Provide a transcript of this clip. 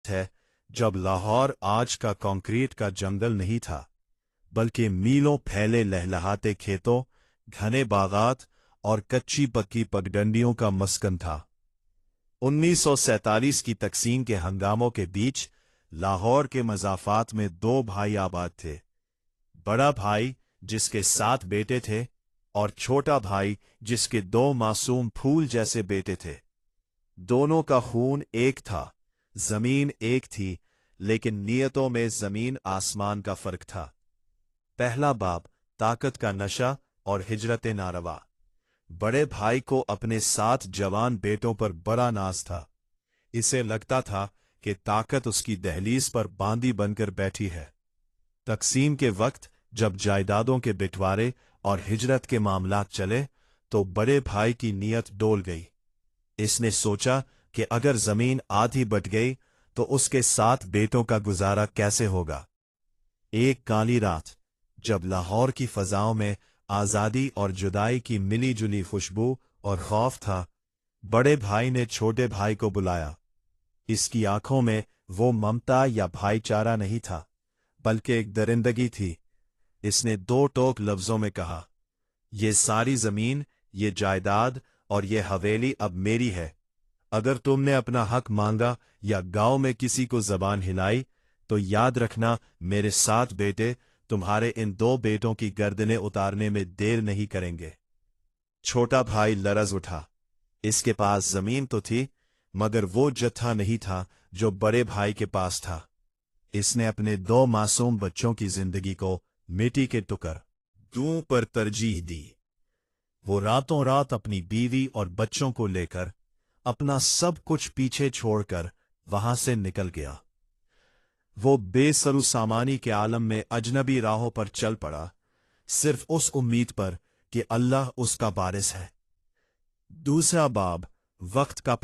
वक्त है जब लाहौर आज का कंक्रीट का जंगल नहीं था, बल्कि मीलों फैले लहलहाते खेतों, घने बागात और कच्ची पक्की पगडंडियों का मस्कन था। 1947 की तकसीम के हंगामों के बीच लाहौर के मज़ाफ़ात में दो भाई आबाद थे। बड़ा भाई जिसके 7 बेटे थे और छोटा भाई जिसके 2 मासूम फूल जैसे बेटे थे। दोनों का खून एक था, जमीन एक थी, लेकिन नियतों में जमीन आसमान का फर्क था। पहला बाब, ताकत का नशा और हिजरत नारवा। बड़े भाई को अपने 7 जवान बेटों पर बड़ा नाज था। इसे लगता था कि ताकत उसकी दहलीज पर बांदी बनकर बैठी है। तकसीम के वक्त जब जायदादों के बंटवारे और हिजरत के मामलात चले तो बड़े भाई की नीयत डोल गई। इसने सोचा कि अगर जमीन आधी बट गई तो उसके 7 बेटों का गुजारा कैसे होगा। एक काली रात जब लाहौर की फजाओं में आजादी और जुदाई की मिली जुली खुशबू और खौफ था, बड़े भाई ने छोटे भाई को बुलाया। इसकी आंखों में वो ममता या भाईचारा नहीं था, बल्कि एक दरिंदगी थी। इसने 2 टोक लफ्जों में कहा, ये सारी जमीन, ये जायदाद और ये हवेली अब मेरी है। अगर तुमने अपना हक मांगा या गांव में किसी को जबान हिलाई तो याद रखना, मेरे 7 बेटे तुम्हारे इन 2 बेटों की गर्दनें उतारने में देर नहीं करेंगे। छोटा भाई लरज उठा। इसके पास जमीन तो थी, मगर वो जत्था नहीं था जो बड़े भाई के पास था। इसने अपने 2 मासूम बच्चों की जिंदगी को मिट्टी के टुकड़ों पर तरजीह दी। वो रातों रात अपनी बीवी और बच्चों को लेकर अपना सब कुछ पीछे छोड़कर वहां से निकल गया। वो बेसरू सामानी के आलम में अजनबी राहों पर चल पड़ा, सिर्फ उस उम्मीद पर कि अल्लाह उसका वारिस है। दूसरा बाब, वक्त का